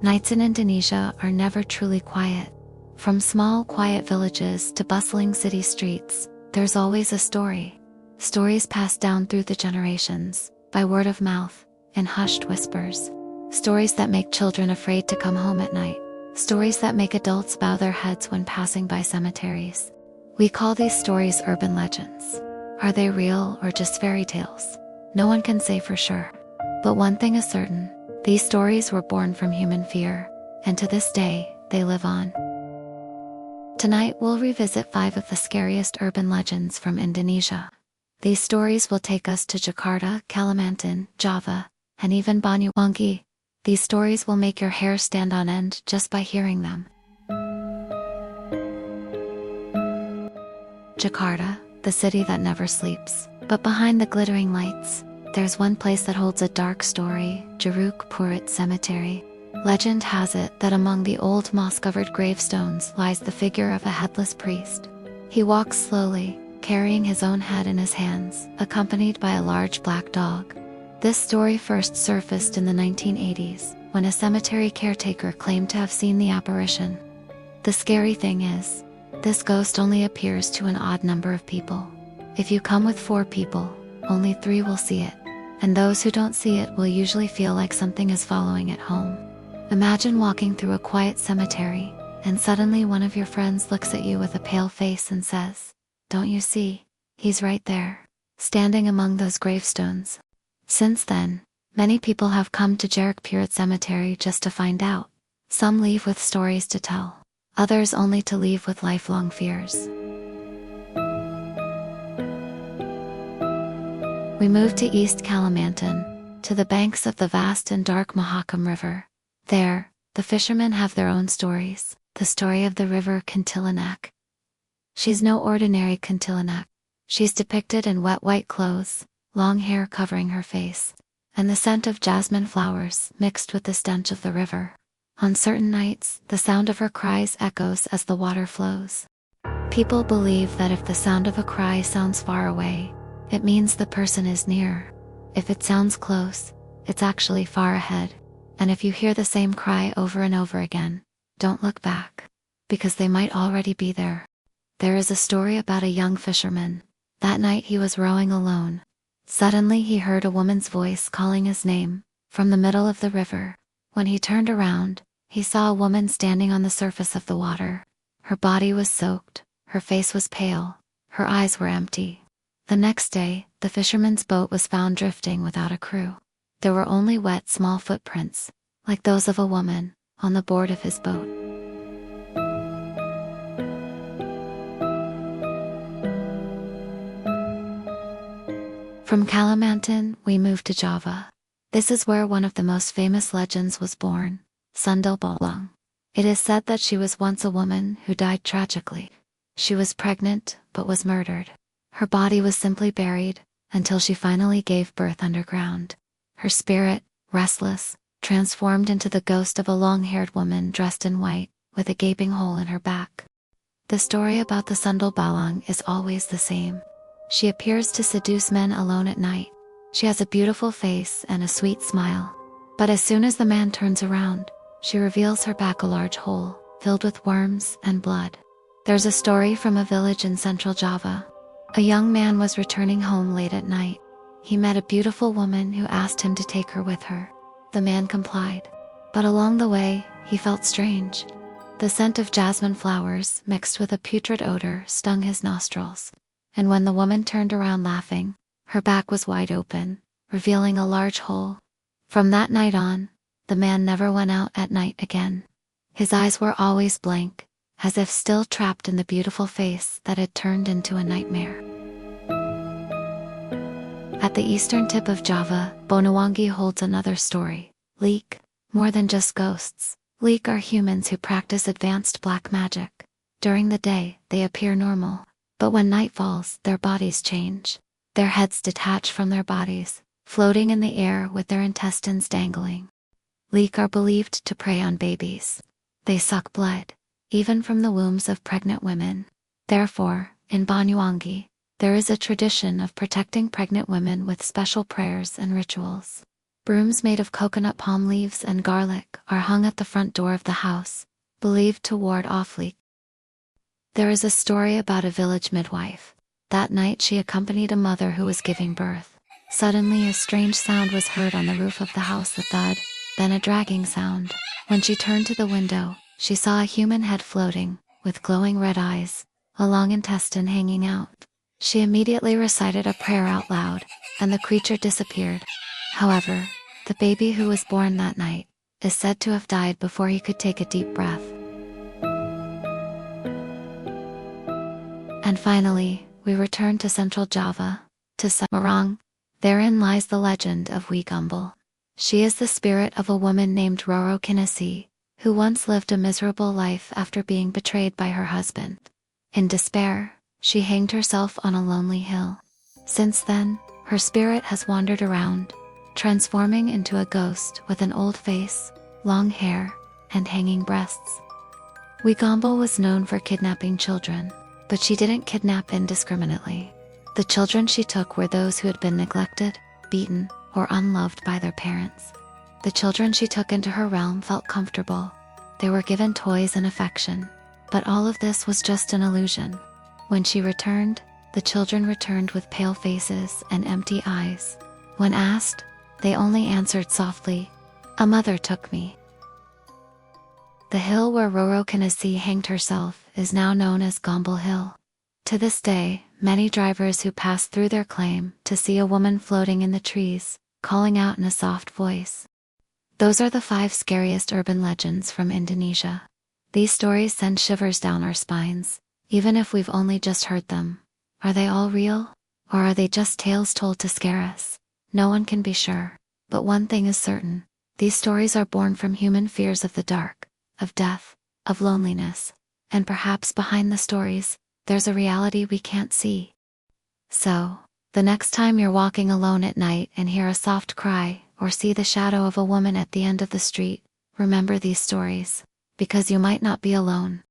Nights in Indonesia are never truly quiet. From small, quiet villages to bustling city streets, there's always a story. Stories passed down through the generations, by word of mouth, in hushed whispers. Stories that make children afraid to come home at night. Stories that make adults bow their heads when passing by cemeteries. We call these stories urban legends. Are they real or just fairy tales? No one can say for sure. But one thing is certain, these stories were born from human fear, and to this day, they live on. Tonight we'll revisit 5 of the scariest urban legends from Indonesia. These stories will take us to Jakarta, Kalimantan, Java, and even Banyuwangi. These stories will make your hair stand on end just by hearing them. Jakarta, the city that never sleeps. But behind the glittering lights, there's one place that holds a dark story, Jeruk Purut Cemetery. Legend has it that among the old moss-covered gravestones lies the figure of a headless priest. He walks slowly, carrying his own head in his hands, accompanied by a large black dog. This story first surfaced in the 1980s, when a cemetery caretaker claimed to have seen the apparition. The scary thing is, this ghost only appears to an odd number of people. If you come with 4 people, only 3 will see it, and those who don't see it will usually feel like something is following it home. Imagine walking through a quiet cemetery, and suddenly one of your friends looks at you with a pale face and says, "Don't you see? He's right there, standing among those gravestones." Since then, many people have come to Jeruk Purut Cemetery just to find out. Some leave with stories to tell, others only to leave with lifelong fears. We move to East Kalimantan, to the banks of the vast and dark Mahakam River. There, the fishermen have their own stories, the story of the river Kuntilanak. She's no ordinary Kuntilanak. She's depicted in wet white clothes, long hair covering her face, and the scent of jasmine flowers mixed with the stench of the river. On certain nights, the sound of her cries echoes as the water flows. People believe that if the sound of a cry sounds far away, it means the person is near. If it sounds close, it's actually far ahead. And if you hear the same cry over and over again, don't look back, because they might already be there. There is a story about a young fisherman. That night he was rowing alone. Suddenly he heard a woman's voice calling his name, from the middle of the river. When he turned around, he saw a woman standing on the surface of the water. Her body was soaked, her face was pale, her eyes were empty. The next day, the fisherman's boat was found drifting without a crew. There were only wet small footprints, like those of a woman, on the board of his boat. From Kalimantan, we move to Java. This is where one of the most famous legends was born, Sundel Bolong. It is said that she was once a woman who died tragically. She was pregnant, but was murdered. Her body was simply buried, until she finally gave birth underground. Her spirit, restless, transformed into the ghost of a long-haired woman dressed in white, with a gaping hole in her back. The story about the Sundel Bolong is always the same. She appears to seduce men alone at night. She has a beautiful face and a sweet smile. But as soon as the man turns around, she reveals her back a large hole, filled with worms and blood. There's a story from a village in central Java. A young man was returning home late at night. He met a beautiful woman who asked him to take her with her. The man complied. But along the way, he felt strange. The scent of jasmine flowers mixed with a putrid odor stung his nostrils. And when the woman turned around laughing, her back was wide open, revealing a large hole. From that night on, the man never went out at night again. His eyes were always blank, as if still trapped in the beautiful face that had turned into a nightmare. At the eastern tip of Java, Banyuwangi holds another story. Leek, more than just ghosts. Leek are humans who practice advanced black magic. During the day, they appear normal. But when night falls, their bodies change. Their heads detach from their bodies, floating in the air with their intestines dangling. Leek are believed to prey on babies. They suck blood, even from the wombs of pregnant women. Therefore, in Banyuwangi, there is a tradition of protecting pregnant women with special prayers and rituals. Brooms made of coconut palm leaves and garlic are hung at the front door of the house, believed to ward off leaks. There is a story about a village midwife. That night she accompanied a mother who was giving birth. Suddenly a strange sound was heard on the roof of the house, a thud, then a dragging sound. When she turned to the window, she saw a human head floating, with glowing red eyes, a long intestine hanging out. She immediately recited a prayer out loud, and the creature disappeared. However, the baby who was born that night is said to have died before he could take a deep breath. And finally, we return to Central Java, to Semarang. Therein lies the legend of Wee Gumbel. She is the spirit of a woman named Roro Kinesi, who once lived a miserable life after being betrayed by her husband. In despair, she hanged herself on a lonely hill. Since then, her spirit has wandered around, transforming into a ghost with an old face, long hair, and hanging breasts. Wee Gumbel was known for kidnapping children, but she didn't kidnap indiscriminately. The children she took were those who had been neglected, beaten, or unloved by their parents. The children she took into her realm felt comfortable. They were given toys and affection, but all of this was just an illusion. When she returned, the children returned with pale faces and empty eyes. When asked, they only answered softly, "A mother took me." The hill where Roro Kinesi hanged herself is now known as Gumbel Hill. To this day, many drivers who pass through there claim to see a woman floating in the trees, calling out in a soft voice. Those are the 5 scariest urban legends from Indonesia. These stories send shivers down our spines, even if we've only just heard them. Are they all real? Or are they just tales told to scare us? No one can be sure. But one thing is certain. These stories are born from human fears of the dark, of death, of loneliness. And perhaps behind the stories, there's a reality we can't see. So, the next time you're walking alone at night and hear a soft cry, or see the shadow of a woman at the end of the street, remember these stories, because you might not be alone.